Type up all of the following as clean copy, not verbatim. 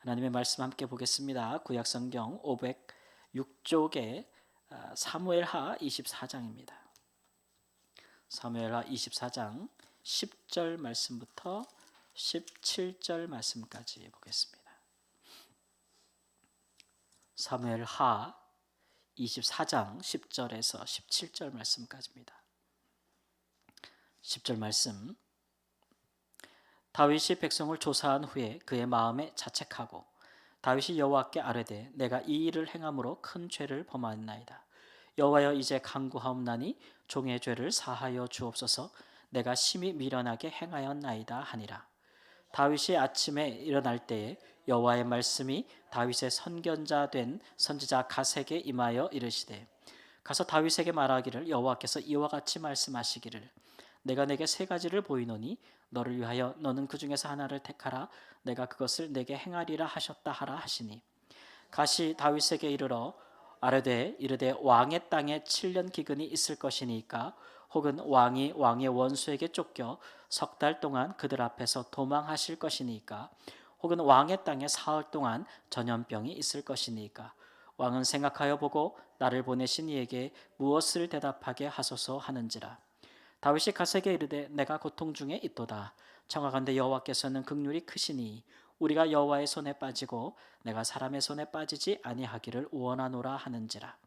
하나님의 말씀 함께 보겠습니다. 구약성경 506쪽에 사무엘하 24장입니다. 사무엘하 24장 10절 말씀부터 17절 말씀까지 보겠습니다. 사무엘하 24장 10절에서 17절 말씀까지입니다. 10절 말씀. 다윗이 백성을 조사한 후에 그의 마음에 자책하고 다윗이 여호와께 아뢰되 내가 이 일을 행함으로 큰 죄를 범하였나이다. 여호와여 이제 간구하옵나니 종의 죄를 사하여 주옵소서. 내가 심히 미련하게 행하였나이다 하니라. 다윗이 아침에 일어날 때에 여호와의 말씀이 다윗의 선견자 된 선지자 갓에게 임하여 이르시되 가서 다윗에게 말하기를 여호와께서 이와 같이 말씀하시기를 내가 내게 세 가지를 보이노니 너를 위하여 너는 그 중에서 하나를 택하라. 내가 그것을 내게 행하리라 하셨다 하라 하시니 갓이 다윗에게 이르러 아뢰되 이르되 왕의 땅에 7년 기근이 있을 것이니까 혹은 왕이 왕의 원수에게 쫓겨 석 달 동안 그들 앞에서 도망하실 것이니까 혹은 왕의 땅에 사흘 동안 전염병이 있을 것이니까 왕은 생각하여 보고 나를 보내신 이에게 무엇을 대답하게 하소서 하는지라. 다윗이 갓에게 이르되 내가 고통 중에 있도다. 청하건대 여호와께서는 긍휼이 크시니 우리가 여호와의 손에 빠지고 내가 사람의 손에 빠지지 아니하기를 원하노라 하는지라.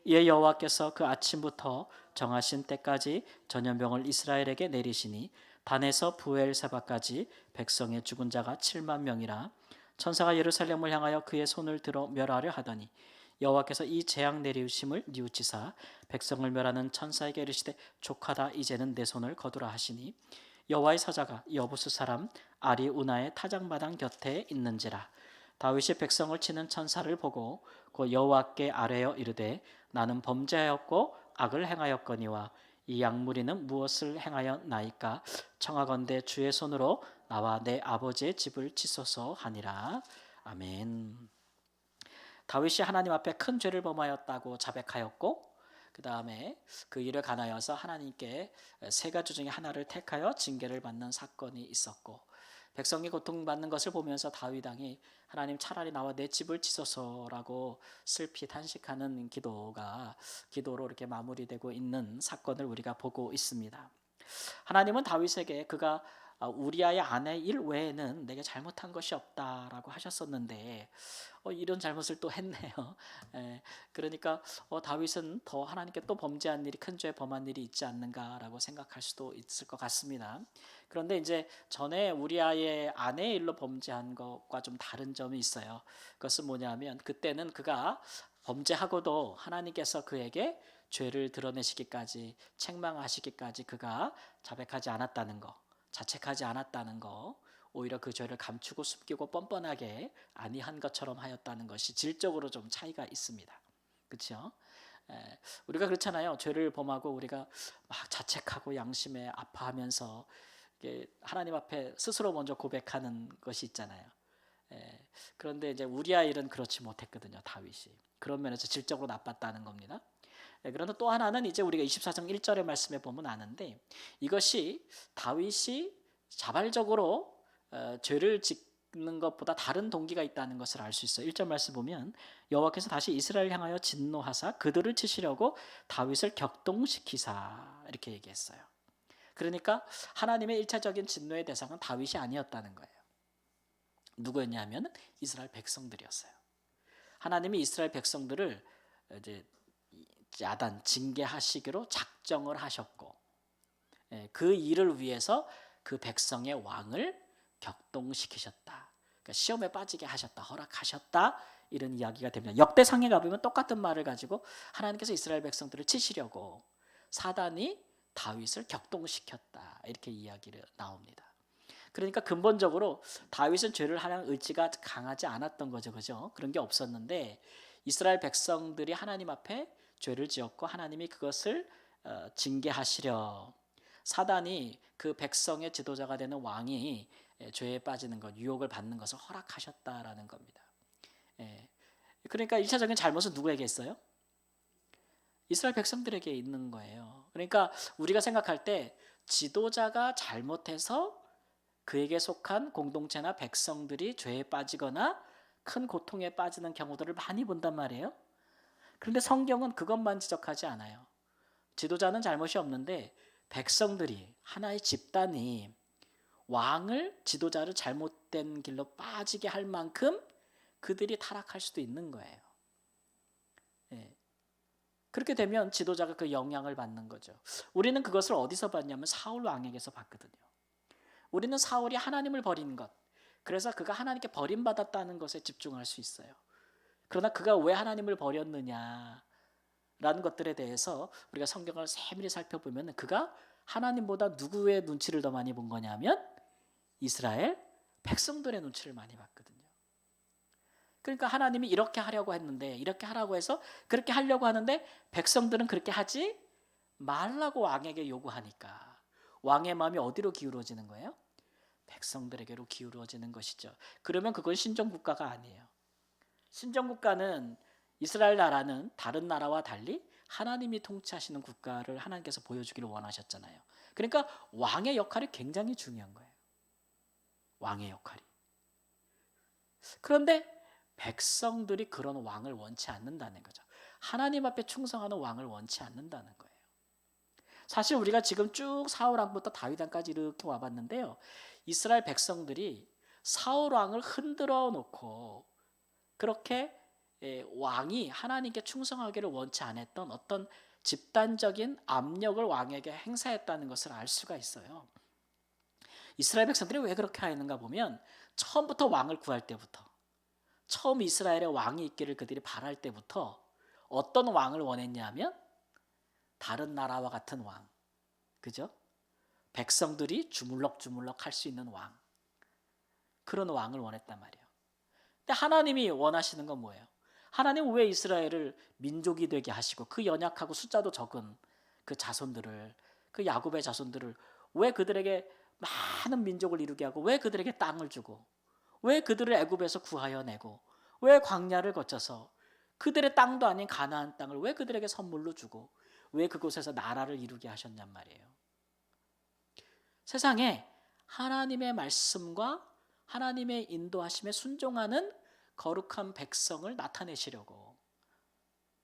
이에 여호와께서 그 아침부터 정하신 때까지 전염병을 이스라엘에게 내리시니 단에서 부엘세바까지 백성의 죽은 자가 7만 명이라. 천사가 예루살렘을 향하여 그의 손을 들어 멸하려 하더니 여호와께서 이 재앙 내리우심을 뉘우치사 백성을 멸하는 천사에게 이르시되 족하다 이제는 내 손을 거두라 하시니 여호와의 사자가 여부스 사람 아리우나의 타작마당 곁에 있는지라. 다윗이 백성을 치는 천사를 보고 곧 여호와께 아뢰어 이르되 나는 범죄하였고 악을 행하였거니와 이 약무리는 무엇을 행하였나이까. 청하건대 주의 손으로 나와 내 아버지의 집을 치소서 하니라. 아멘. 다윗이 하나님 앞에 큰 죄를 범하였다고 자백하였고 그 다음에 그 일을 간하여서 하나님께 세 가지 중에 하나를 택하여 징계를 받는 사건이 있었고 백성이 고통받는 것을 보면서 다윗 왕이 하나님 차라리 나와 내 집을 치소서라고 슬피 탄식하는 기도로 이렇게 마무리되고 있는 사건을 우리가 보고 있습니다. 하나님은 다윗에게 그가 우리아의 아내 일 외에는 내게 잘못한 것이 없다라고 하셨었는데 이런 잘못을 또 했네요. 그러니까 다윗은 더 하나님께 또 범죄한 일이 큰 죄 범한 일이 있지 않는가라고 생각할 수도 있을 것 같습니다. 그런데 이제 전에 우리아의 아내의 일로 범죄한 것과 좀 다른 점이 있어요. 그것은 뭐냐면 그때는 그가 범죄하고도 하나님께서 그에게 죄를 드러내시기까지 책망하시기까지 그가 자백하지 않았다는 거, 자책하지 않았다는 거, 오히려 그 죄를 감추고 숨기고 뻔뻔하게 아니한 것처럼 하였다는 것이 질적으로 좀 차이가 있습니다. 그렇죠? 우리가 그렇잖아요. 죄를 범하고 우리가 막 자책하고 양심에 아파하면서 하나님 앞에 스스로 먼저 고백하는 것이 있잖아요. 그런데 이제 우리아 일은 그렇지 못했거든요. 다윗이. 그런 면에서 질적으로 나빴다는 겁니다. 그런데 또 하나는 이제 우리가 24장 1절의 말씀에 보면 아는데 이것이 다윗이 자발적으로 죄를 짓는 것보다 다른 동기가 있다는 것을 알 수 있어요. 1절 말씀 보면 여호와께서 다시 이스라엘 향하여 진노하사 그들을 치시려고 다윗을 격동시키사 이렇게 얘기했어요. 그러니까 하나님의 1차적인 진노의 대상은 다윗이 아니었다는 거예요. 누구였냐면 이스라엘 백성들이었어요. 하나님이 이스라엘 백성들을 이제 야단 징계하시기로 작정을 하셨고 그 일을 위해서 그 백성의 왕을 격동시키셨다. 그러니까 시험에 빠지게 하셨다. 허락하셨다. 이런 이야기가 됩니다. 역대상에 가보면 똑같은 말을 가지고 하나님께서 이스라엘 백성들을 치시려고 사단이 다윗을 격동시켰다. 이렇게 이야기를 나옵니다. 그러니까 근본적으로 다윗은 죄를 하는 의지가 강하지 않았던 거죠. 그죠? 그런 게 없었는데 이스라엘 백성들이 하나님 앞에 죄를 지었고 하나님이 그것을 징계하시려 사단이 그 백성의 지도자가 되는 왕이 죄에 빠지는 것, 유혹을 받는 것을 허락하셨다라는 겁니다. 그러니까 1차적인 잘못은 누구에게 있어요? 이스라엘 백성들에게 있는 거예요. 그러니까 우리가 생각할 때 지도자가 잘못해서 그에게 속한 공동체나 백성들이 죄에 빠지거나 큰 고통에 빠지는 경우들을 많이 본단 말이에요. 그런데 성경은 그것만 지적하지 않아요. 지도자는 잘못이 없는데 백성들이, 하나의 집단이 왕을, 지도자를 잘못된 길로 빠지게 할 만큼 그들이 타락할 수도 있는 거예요. 예. 그렇게 되면 지도자가 그 영향을 받는 거죠. 우리는 그것을 어디서 봤냐면 사울 왕에게서 봤거든요. 우리는 사울이 하나님을 버린 것, 그래서 그가 하나님께 버림받았다는 것에 집중할 수 있어요. 그러나 그가 왜 하나님을 버렸느냐라는 것들에 대해서 우리가 성경을 세밀히 살펴보면 그가 하나님보다 누구의 눈치를 더 많이 본 거냐면 이스라엘 백성들의 눈치를 많이 봤거든요. 그러니까 하나님이 이렇게 하려고 했는데, 이렇게 하라고 해서 그렇게 하려고 하는데 백성들은 그렇게 하지 말라고 왕에게 요구하니까 왕의 마음이 어디로 기울어지는 거예요? 백성들에게로 기울어지는 것이죠. 그러면 그건 신정국가가 아니에요. 신정국가는, 이스라엘 나라는 다른 나라와 달리 하나님이 통치하시는 국가를 하나님께서 보여주기를 원하셨잖아요. 그러니까 왕의 역할이 굉장히 중요한 거예요. 왕의 역할이. 그런데 백성들이 그런 왕을 원치 않는다는 거죠. 하나님 앞에 충성하는 왕을 원치 않는다는 거예요. 사실 우리가 지금 쭉 사울 왕부터 다윗 왕까지 이렇게 와봤는데요. 이스라엘 백성들이 사울 왕을 흔들어 놓고 그렇게 왕이 하나님께 충성하기를 원치 않았던 어떤 집단적인 압력을 왕에게 행사했다는 것을 알 수가 있어요. 이스라엘 백성들이 왜 그렇게 하였는가 보면 처음부터 왕을 구할 때부터, 처음 이스라엘에 왕이 있기를 그들이 바랄 때부터 어떤 왕을 원했냐면 다른 나라와 같은 왕, 그죠? 백성들이 주물럭주물럭 할 수 있는 왕, 그런 왕을 원했단 말이에요. 근데 하나님이 원하시는 건 뭐예요? 하나님은 왜 이스라엘을 민족이 되게 하시고 그 연약하고 숫자도 적은 그 자손들을, 그 야곱의 자손들을 왜 그들에게 많은 민족을 이루게 하고, 왜 그들에게 땅을 주고, 왜 그들을 애굽에서 구하여 내고, 왜 광야를 거쳐서 그들의 땅도 아닌 가나안 땅을 왜 그들에게 선물로 주고, 왜 그곳에서 나라를 이루게 하셨냔 말이에요. 세상에 하나님의 말씀과 하나님의 인도하심에 순종하는 거룩한 백성을 나타내시려고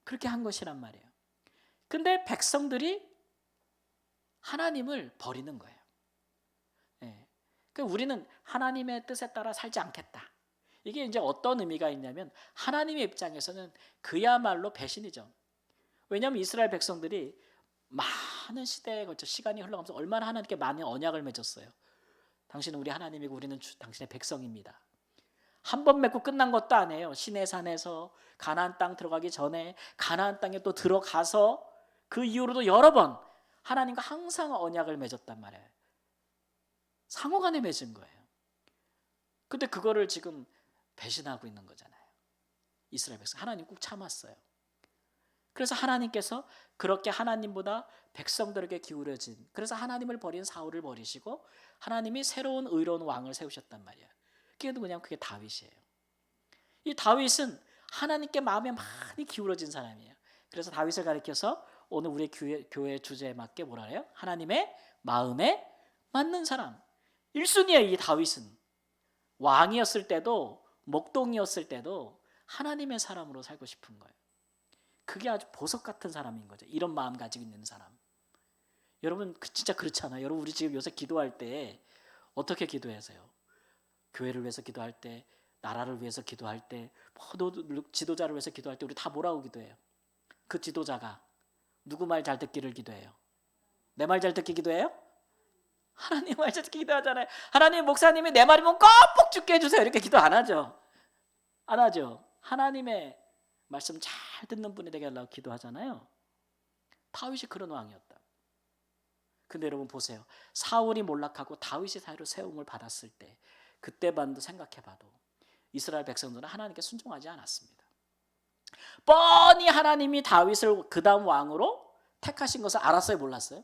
그렇게 한 것이란 말이에요. 근데 백성들이 하나님을 버리는 거예요. 예. 그러니까 우리는 하나님의 뜻에 따라 살지 않겠다. 이게 이제 어떤 의미가 있냐면 하나님의 입장에서는 그야말로 배신이죠. 왜냐하면 이스라엘 백성들이 많은 시대에 걸쳐 시간이 흘러가면서 얼마나 하나님께 많은 언약을 맺었어요. 당신은 우리 하나님이고 우리는 당신의 백성입니다. 한 번 맺고 끝난 것도 아니에요. 시내산에서 가나안 땅 들어가기 전에 가나안 땅에 또 들어가서 그 이후로도 여러 번 하나님과 항상 언약을 맺었단 말이에요. 상호간에 맺은 거예요. 근데 그거를 지금 배신하고 있는 거잖아요. 이스라엘 백성 하나님 꼭 참았어요. 그래서 하나님께서 그렇게 하나님보다 백성들에게 기울여진, 그래서 하나님을 버린 사울을 버리시고 하나님이 새로운 의로운 왕을 세우셨단 말이에요. 그게 누구냐면 그게 다윗이에요. 이 다윗은 하나님께 마음에 많이 기울어진 사람이에요. 그래서 다윗을 가리켜서 오늘 우리 교회 주제에 맞게 뭐라 해요? 하나님의 마음에 맞는 사람. 1순위예요. 이 다윗은 왕이었을 때도 목동이었을 때도 하나님의 사람으로 살고 싶은 거예요. 그게 아주 보석 같은 사람인 거죠. 이런 마음 가지고 있는 사람. 여러분 진짜 그렇잖아요. 여러분 우리 지금 요새 기도할 때 어떻게 기도하세요? 교회를 위해서 기도할 때, 나라를 위해서 기도할 때, 지도자를 위해서 기도할 때 우리 다 뭐라고 기도해요? 그 지도자가 누구 말 잘 듣기를 기도해요? 내 말 잘 듣기 기도해요? 하나님 말 잘 듣기 기도하잖아요. 하나님 목사님이 내 말이면 꼭 죽게 해주세요. 이렇게 기도 안 하죠. 안 하죠. 하나님의 말씀 잘 듣는 분이 되게 하려고 기도하잖아요. 다윗이 그런 왕이었다. 근데 여러분 보세요. 사울이 몰락하고 다윗이 사회로 세움을 받았을 때 그때만도 생각해봐도 이스라엘 백성들은 하나님께 순종하지 않았습니다. 뻔히 하나님이 다윗을 그 다음 왕으로 택하신 것을 알았어요? 몰랐어요?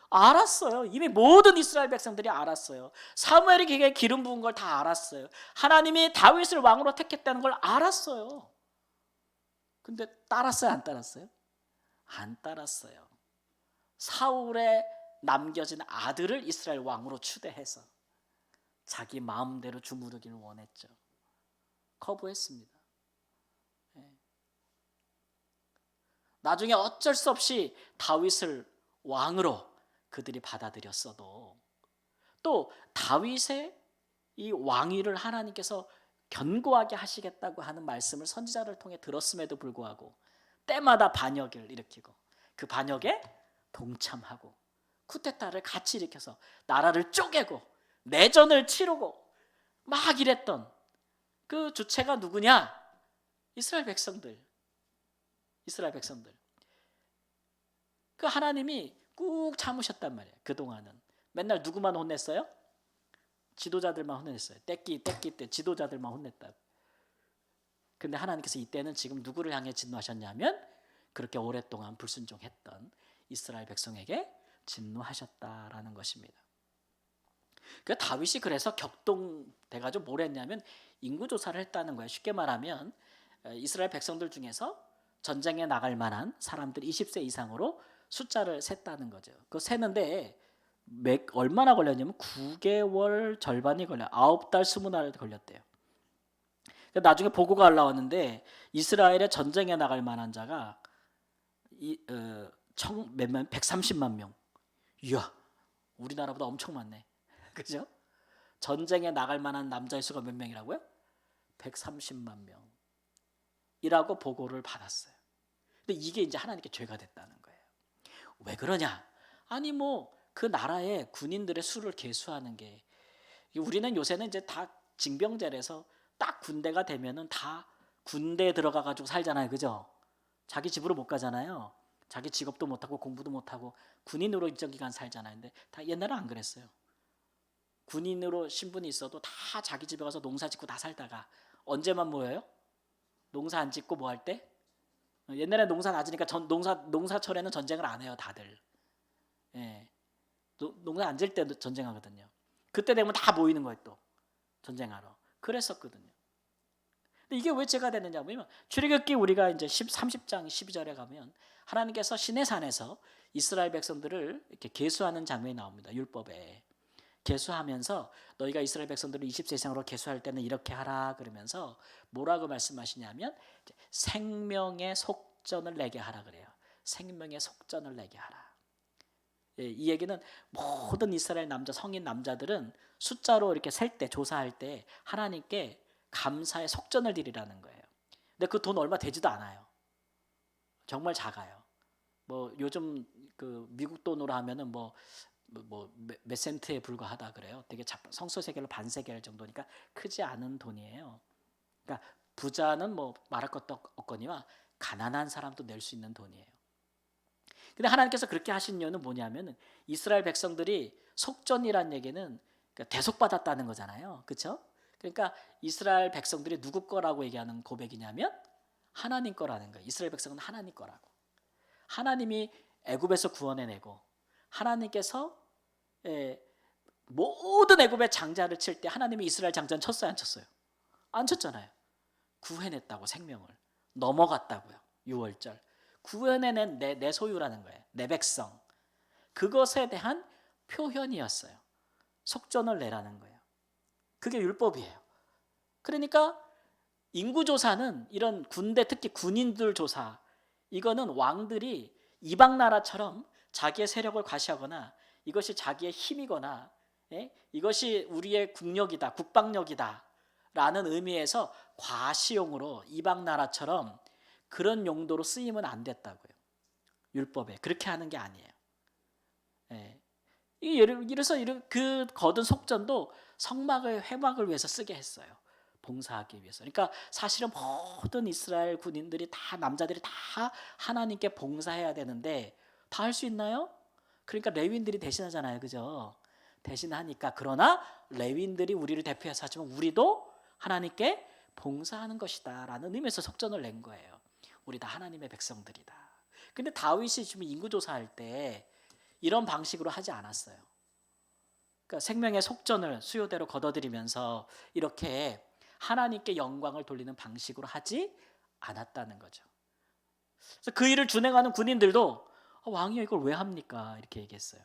알았어요. 이미 모든 이스라엘 백성들이 알았어요. 사무엘이 그에게 기름 부은 걸 다 알았어요. 하나님이 다윗을 왕으로 택했다는 걸 알았어요. 근데 따랐어요? 안 따랐어요? 안 따랐어요. 사울의 남겨진 아들을 이스라엘 왕으로 추대해서 자기 마음대로 주무르기를 원했죠. 거부했습니다. 나중에 어쩔 수 없이 다윗을 왕으로 그들이 받아들였어도 또 다윗의 이 왕위를 하나님께서 견고하게 하시겠다고 하는 말씀을 선지자를 통해 들었음에도 불구하고 때마다 반역을 일으키고 그 반역에 동참하고 쿠데타를 같이 일으켜서 나라를 쪼개고 내전을 치르고 막 이랬던 그 주체가 누구냐? 이스라엘 백성들. 그 하나님이 꾹 참으셨단 말이에요. 그동안은 맨날 누구만 혼냈어요? 지도자들만 혼냈어요. 떼끼 때 지도자들만 혼냈다. 근데 하나님께서 이때는 지금 누구를 향해 진노하셨냐면 그렇게 오랫동안 불순종했던 이스라엘 백성에게 진노하셨다라는 것입니다. 그 다윗이 그래서 격동돼가지고 뭘 했냐면 인구조사를 했다는 거예요. 쉽게 말하면 이스라엘 백성들 중에서 전쟁에 나갈 만한 사람들 20세 이상으로 숫자를 셌다는 거죠. 그 세는데 얼마나 걸렸냐면 9개월 절반이 걸려요. 9달 20날 걸렸대요. 나중에 보고가 올라왔는데 이스라엘에 전쟁에 나갈 만한 자가 몇만 130만 명. 이야, 우리나라보다 엄청 많네. 그죠? 전쟁에 나갈 만한 남자의 수가 몇 명이라고요? 130만 명이라고 보고를 받았어요. 근데 이게 이제 하나님께 죄가 됐다는 거예요. 왜 그러냐? 아니 그 나라의 군인들의 수를 계수하는 게 우리는 요새는 이제 다 징병제라서 딱 군대가 되면은 다 군대에 들어가 가지고 살잖아요. 그죠? 자기 집으로 못 가잖아요. 자기 직업도 못 하고 공부도 못 하고 군인으로 일정 기간 살잖아요. 근데 다 옛날은 안 그랬어요. 군인으로 신분이 있어도 다 자기 집에 가서 농사 짓고 다 살다가 언제만 모여요? 농사 안 짓고 뭐 할 때? 옛날에 농사 낮으니까 농사철에는 전쟁을 안 해요, 다들. 예. 농사 안 질 때도 전쟁하거든요. 그때 되면 다 모이는 거예요, 또. 전쟁하러. 그랬었거든요. 근데 이게 왜 죄가 되느냐 보면 출애굽기 우리가 이제 30장 12절에 가면 하나님께서 시내산에서 이스라엘 백성들을 이렇게 계수하는 장면이 나옵니다. 율법에. 계수하면서 너희가 이스라엘 백성들을 20세 이상으로 계수할 때는 이렇게 하라 그러면서 뭐라고 말씀하시냐면 생명의 속전을 내게 하라 그래요. 생명의 속전을 내게 하라. 이 얘기는 모든 이스라엘 성인 남자들은 숫자로 이렇게 셀 때 조사할 때 하나님께 감사의 속전을 드리라는 거예요. 근데 그 돈 얼마 되지도 않아요. 정말 작아요. 요즘 그 미국 돈으로 하면은 몇 센트에 불과하다 그래요. 되게 성서세겔로 반세겔 정도니까 크지 않은 돈이에요. 그러니까 부자는 말할 것도 없거니와 가난한 사람도 낼 수 있는 돈이에요. 근데 하나님께서 그렇게 하신 이유는 뭐냐면 이스라엘 백성들이 속전이란 얘기는 대속받았다는 거잖아요. 그렇죠? 그러니까 이스라엘 백성들이 누구 거라고 얘기하는 고백이냐면 하나님 거라는 거예요. 이스라엘 백성은 하나님 거라고. 하나님이 애굽에서 구원해내고 하나님께서 모든 애굽의 장자를 칠 때 하나님이 이스라엘 장자는 쳤어요, 안 쳤어요? 안 쳤잖아요. 구해냈다고 생명을 넘어갔다고요. 6월절 구해낸 내 소유라는 거예요. 내 백성. 그것에 대한 표현이었어요. 속전을 내라는 거예요. 그게 율법이에요. 그러니까 인구조사는 이런 군대 특히 군인들 조사 이거는 왕들이 이방 나라처럼 자기의 세력을 과시하거나 이것이 자기의 힘이거나 이것이 우리의 국력이다 국방력이다 라는 의미에서 과시용으로 이방 나라처럼 그런 용도로 쓰이면 안 됐다고요. 율법에 그렇게 하는 게 아니에요. 이래서 그 거둔 속전도 성막의 회막을 위해서 쓰게 했어요. 봉사하기 위해서. 그러니까 사실은 모든 이스라엘 군인들이 다 남자들이 다 하나님께 봉사해야 되는데 다 할 수 있나요? 그러니까 레위인들이 대신하잖아요. 그죠? 대신하니까 그러나 레위인들이 우리를 대표해서 하지만 우리도 하나님께 봉사하는 것이다 라는 의미에서 속전을 낸 거예요. 우리 다 하나님의 백성들이다. 근데 다윗이 지금 인구조사할 때 이런 방식으로 하지 않았어요. 그러니까 생명의 속전을 수요대로 걷어들이면서 이렇게 하나님께 영광을 돌리는 방식으로 하지 않았다는 거죠. 그래서 그 일을 준행하는 군인들도 왕이요 이걸 왜 합니까? 이렇게 얘기했어요.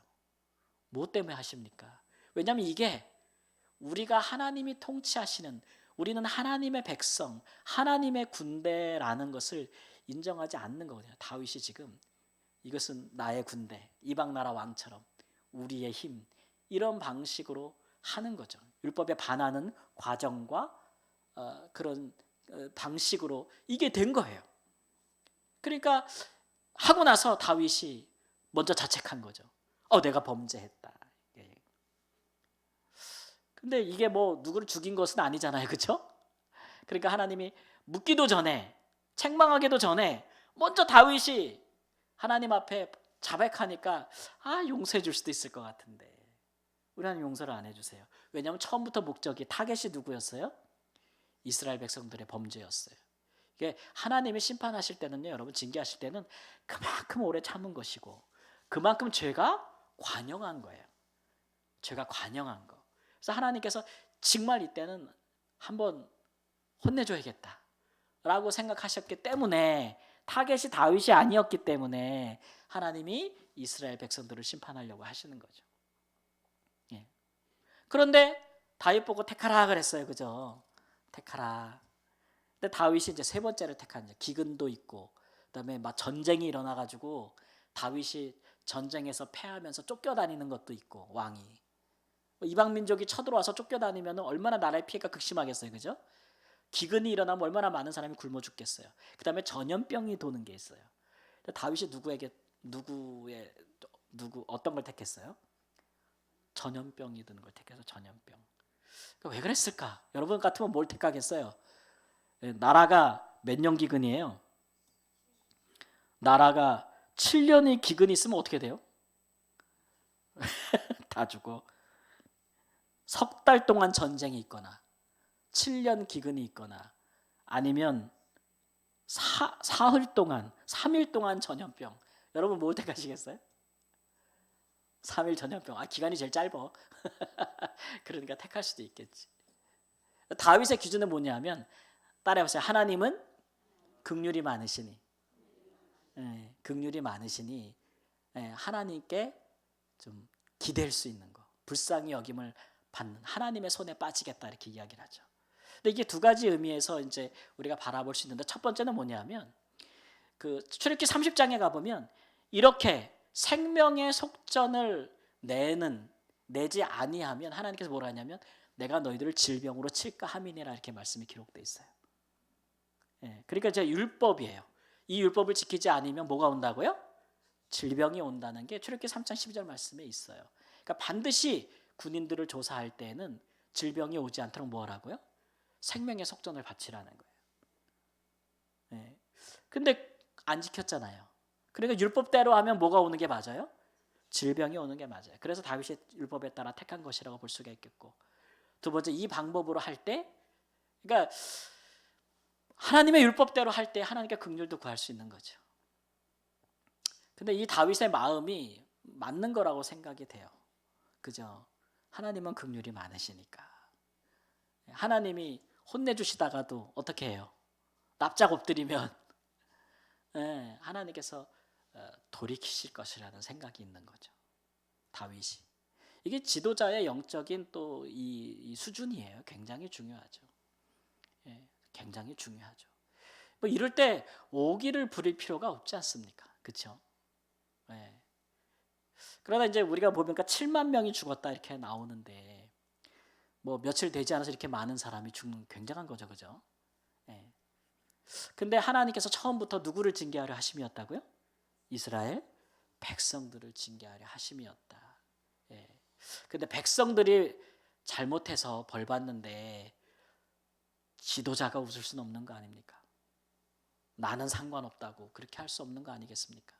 뭐 때문에 하십니까? 왜냐하면 이게 우리가 하나님이 통치하시는 우리는 하나님의 백성, 하나님의 군대라는 것을 인정하지 않는 거거든요. 다윗이 지금 이것은 나의 군대, 이방 나라 왕처럼 우리의 힘, 이런 방식으로 하는 거죠. 율법에 반하는 과정과 그런 방식으로 이게 된 거예요. 그러니까 하고 나서 다윗이 먼저 자책한 거죠. 내가 범죄했다. 근데 이게 뭐 누구를 죽인 것은 아니잖아요. 그렇죠? 그러니까 하나님이 묻기도 전에, 책망하기도 전에 먼저 다윗이 하나님 앞에 자백하니까 용서해 줄 수도 있을 것 같은데 우리 하나님 용서를 안 해주세요. 왜냐하면 처음부터 목적이 타겟이 누구였어요? 이스라엘 백성들의 범죄였어요. 이게 하나님이 심판하실 때는요, 여러분 징계하실 때는 그만큼 오래 참은 것이고 그만큼 죄가 관영한 거예요. 죄가 관영한 거. 그래서 하나님께서 정말 이때는 한번 혼내줘야겠다 라고 생각하셨기 때문에, 타겟이 다윗이 아니었기 때문에 하나님이 이스라엘 백성들을 심판하려고 하시는 거죠. 예. 그런데 다윗 보고 택하라 그랬어요. 그죠? 택하라. 근데 다윗이 이제 세 번째를 택한 거죠. 기근도 있고 그다음에 막 전쟁이 일어나 가지고 다윗이 전쟁에서 패하면서 쫓겨다니는 것도 있고, 왕이 이방 민족이 쳐들어와서 쫓겨다니면 얼마나 나라의 피해가 극심하겠어요. 그죠? 기근이 일어나면 얼마나 많은 사람이 굶어 죽겠어요. 그다음에 전염병이 도는 게 있어요. 다윗이 어떤 걸 택했어요? 전염병이 드는 걸 택해서 전염병. 그러니까 왜 그랬을까? 여러분 같으면 뭘 택하겠어요? 나라가 몇 년 기근이에요? 나라가 7년의 기근이 있으면 어떻게 돼요? 다 죽어. 석 달 동안 전쟁이 있거나 7년 기근이 있거나 아니면 사흘 동안 3일 동안 전염병. 여러분 뭐 택하시겠어요? 3일 전염병. 기간이 제일 짧아. 그러니까 택할 수도 있겠지. 다윗의 기준은 뭐냐면, 따라해보세요. 하나님은 긍휼이 많으시니, 긍휼이 많으시니 하나님께 좀 기댈 수 있는 거, 불쌍히 여김을 받는 하나님의 손에 빠지겠다 이렇게 이야기를 하죠. 근데 이게 두 가지 의미에서 이제 우리가 바라볼 수 있는데, 첫 번째는 뭐냐면 그 출애굽기 30장에 가 보면 이렇게 생명의 속전을 내지 아니하면 하나님께서 뭐라 하냐면 내가 너희들을 질병으로 칠까 함이니라 이렇게 말씀이 기록되어 있어요. 그러니까 이제 율법이에요. 이 율법을 지키지 않으면 뭐가 온다고요? 질병이 온다는 게 출애굽기 3장 12절 말씀에 있어요. 그러니까 반드시 군인들을 조사할 때는 질병이 오지 않도록 뭐 하라고요? 생명의 속전을 바치라는 거예요. 근데 안 지켰잖아요. 그러니까 율법대로 하면 뭐가 오는 게 맞아요? 질병이 오는 게 맞아요. 그래서 다윗이 율법에 따라 택한 것이라고 볼 수가 있겠고, 두 번째, 이 방법으로 할 때, 그러니까 하나님의 율법대로 할 때 하나님께 긍휼도 구할 수 있는 거죠. 근데 이 다윗의 마음이 맞는 거라고 생각이 돼요. 그죠? 하나님은 긍휼이 많으시니까. 하나님이 혼내주시다가도 어떻게 해요? 납작 엎드리면 하나님께서 돌이키실 것이라는 생각이 있는 거죠. 다윗이. 이게 지도자의 영적인 또 이 수준이에요. 굉장히 중요하죠. 굉장히 중요하죠. 뭐 이럴 때 오기를 부릴 필요가 없지 않습니까? 그렇죠? 그러나 이제 우리가 보니까 7만 명이 죽었다 이렇게 나오는데, 뭐 며칠 되지 않아서 이렇게 많은 사람이 죽는 굉장한 거죠, 그죠? 근데 하나님께서 처음부터 누구를 징계하려 하심이었다고요? 이스라엘 백성들을 징계하려 하심이었다. 근데 백성들이 잘못해서 벌 받는데 지도자가 웃을 수는 없는 거 아닙니까? 나는 상관없다고 그렇게 할 수 없는 거 아니겠습니까?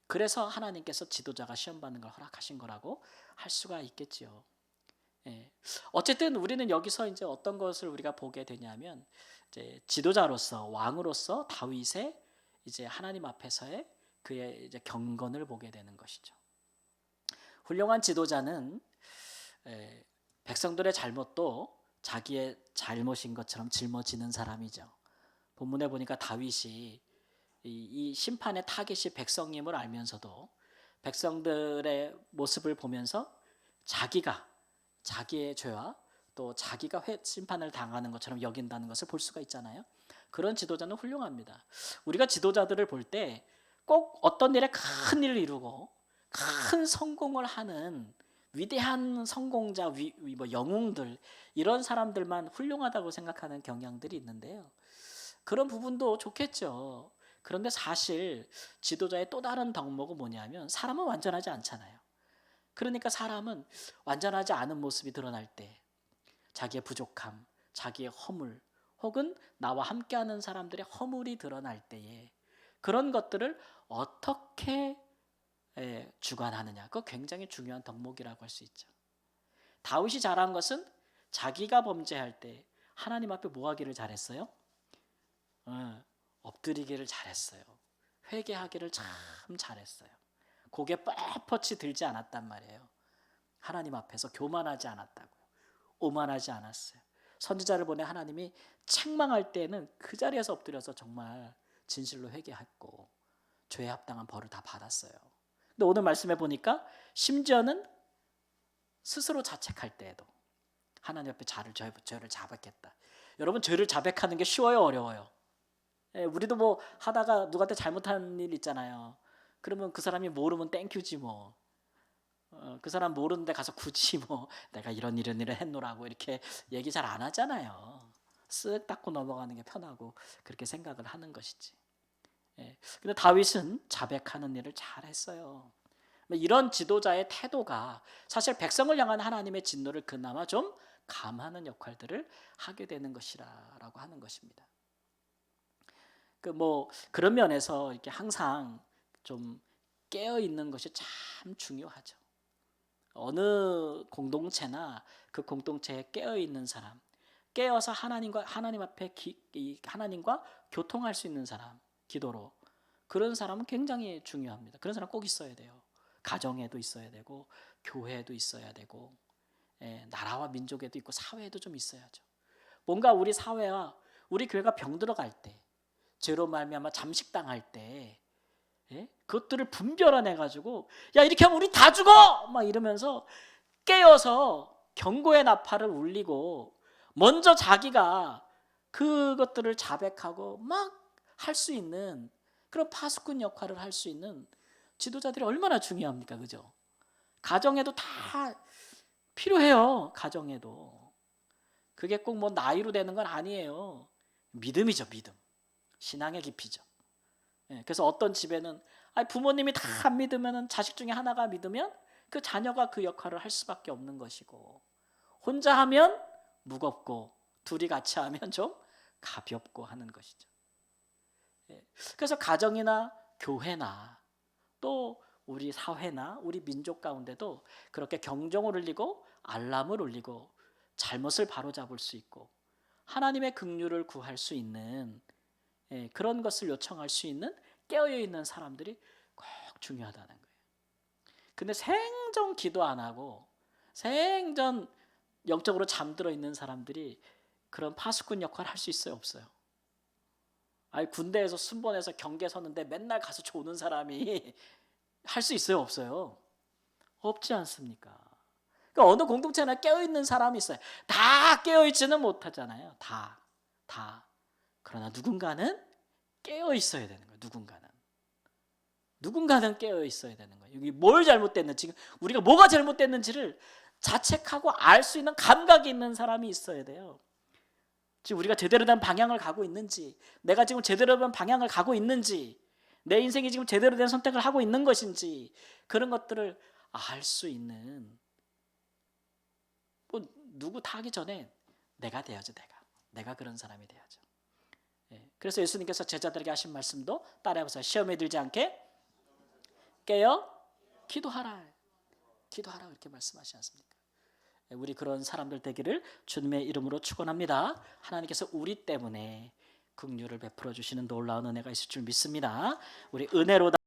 그래서 하나님께서 지도자가 시험 받는 걸 허락하신 거라고 할 수가 있겠지요. 어쨌든 우리는 여기서 이제 어떤 것을 우리가 보게 되냐면, 이제 지도자로서 왕으로서 다윗의 이제 하나님 앞에서의 그의 이제 경건을 보게 되는 것이죠. 훌륭한 지도자는 백성들의 잘못도 자기의 잘못인 것처럼 짊어지는 사람이죠. 본문에 보니까 다윗이 이 심판의 타겟이 백성임을 알면서도 백성들의 모습을 보면서 자기의 죄와 또 자기가 심판을 당하는 것처럼 여긴다는 것을 볼 수가 있잖아요. 그런 지도자는 훌륭합니다. 우리가 지도자들을 볼 때 꼭 어떤 일에 큰 일을 이루고 큰 성공을 하는 위대한 성공자, 뭐 영웅들, 이런 사람들만 훌륭하다고 생각하는 경향들이 있는데요. 그런 부분도 좋겠죠. 그런데 사실 지도자의 또 다른 덕목은 뭐냐면 사람은 완전하지 않잖아요. 그러니까 사람은 완전하지 않은 모습이 드러날 때 자기의 부족함, 자기의 허물, 혹은 나와 함께하는 사람들의 허물이 드러날 때에 그런 것들을 어떻게 주관하느냐, 그거 굉장히 중요한 덕목이라고 할 수 있죠. 다윗이 잘한 것은 자기가 범죄할 때 하나님 앞에 뭐 하기를 잘했어요? 엎드리기를 잘했어요. 회개하기를 참 잘했어요. 고개 뻣뻣이 들지 않았단 말이에요. 하나님 앞에서 교만하지 않았다고요. 오만하지 않았어요. 선지자를 보내 하나님이 책망할 때는 그 자리에서 엎드려서 정말 진실로 회개했고 죄에 합당한 벌을 다 받았어요. 근데 오늘 말씀해 보니까 심지어는 스스로 자책할 때에도 하나님 앞에 죄를 자백했다. 여러분, 죄를 자백하는 게 쉬워요, 어려워요? 우리도 뭐 하다가 누구한테 잘못한 일 있잖아요. 그러면 그 사람이 모르면 땡큐지 뭐. 그 사람 모르는데 가서 굳이 뭐 내가 이런 일을 했노라고 이렇게 얘기 잘 안 하잖아요. 쓱 닦고 넘어가는 게 편하고 그렇게 생각을 하는 것이지. 근데 다윗은 자백하는 일을 잘했어요. 이런 지도자의 태도가 사실 백성을 향한 하나님의 진노를 그나마 좀 감하는 역할들을 하게 되는 것이라고 하는 것입니다. 그런 면에서 이렇게 항상 좀 깨어 있는 것이 참 중요하죠. 어느 공동체나 그 공동체에 깨어 있는 사람, 깨어서 하나님 앞에 하나님과 교통할 수 있는 사람, 기도로, 그런 사람은 굉장히 중요합니다. 그런 사람 꼭 있어야 돼요. 가정에도 있어야 되고 교회에도 있어야 되고 나라와 민족에도 있고 사회에도 좀 있어야죠. 뭔가 우리 사회와 우리 교회가 병들어갈 때, 죄로 말미암아 잠식당할 때 그것들을 분별해내가지고 야, 이렇게 하면 우리 다 죽어! 막 이러면서 깨어서 경고의 나팔을 울리고 먼저 자기가 그것들을 자백하고 막 할 수 있는 그런 파수꾼 역할을 할 수 있는 지도자들이 얼마나 중요합니까? 그죠? 가정에도 다 필요해요. 가정에도. 그게 꼭 뭐 나이로 되는 건 아니에요. 믿음이죠, 믿음. 신앙의 깊이죠. 그래서 어떤 집에는 부모님이 다 안 믿으면 자식 중에 하나가 믿으면 그 자녀가 그 역할을 할 수밖에 없는 것이고, 혼자 하면 무겁고 둘이 같이 하면 좀 가볍고 하는 것이죠. 그래서 가정이나 교회나 또 우리 사회나 우리 민족 가운데도 그렇게 경종을 울리고 알람을 울리고 잘못을 바로잡을 수 있고 하나님의 긍휼을 구할 수 있는 그런 것을 요청할 수 있는 깨어있는 사람들이 꼭 중요하다는 거예요. 근데 생전 기도 안 하고 생전 영적으로 잠들어 있는 사람들이 그런 파수꾼 역할을 할 수 있어요, 없어요? 군대에서 순번해서 경계 서는데 맨날 가서 조는 사람이 할 수 있어요, 없어요? 없지 않습니까? 그러니까 어느 공동체나 깨어있는 사람이 있어요. 다 깨어있지는 못하잖아요. 다. 그러나 누군가는 깨어 있어야 되는 거예요. 누군가는 깨어 있어야 되는 거예요. 여기 뭘 잘못됐는지, 우리가 뭐가 잘못됐는지를 자책하고 알 수 있는 감각이 있는 사람이 있어야 돼요. 지금 우리가 제대로 된 방향을 가고 있는지, 내가 지금 제대로 된 방향을 가고 있는지, 내 인생이 지금 제대로 된 선택을 하고 있는 것인지, 그런 것들을 알 수 있는, 누구 다 하기 전에 내가 돼야죠. 내가 그런 사람이 돼야죠. 그래서 예수님께서 제자들에게 하신 말씀도 따라해보세요. 시험에 들지 않게 깨어 기도하라 이렇게 말씀하시지 않습니까? 우리 그런 사람들 되기를 주님의 이름으로 축원합니다. 하나님께서 우리 때문에 긍휼을 베풀어 주시는 놀라운 은혜가 있을 줄 믿습니다. 우리 은혜로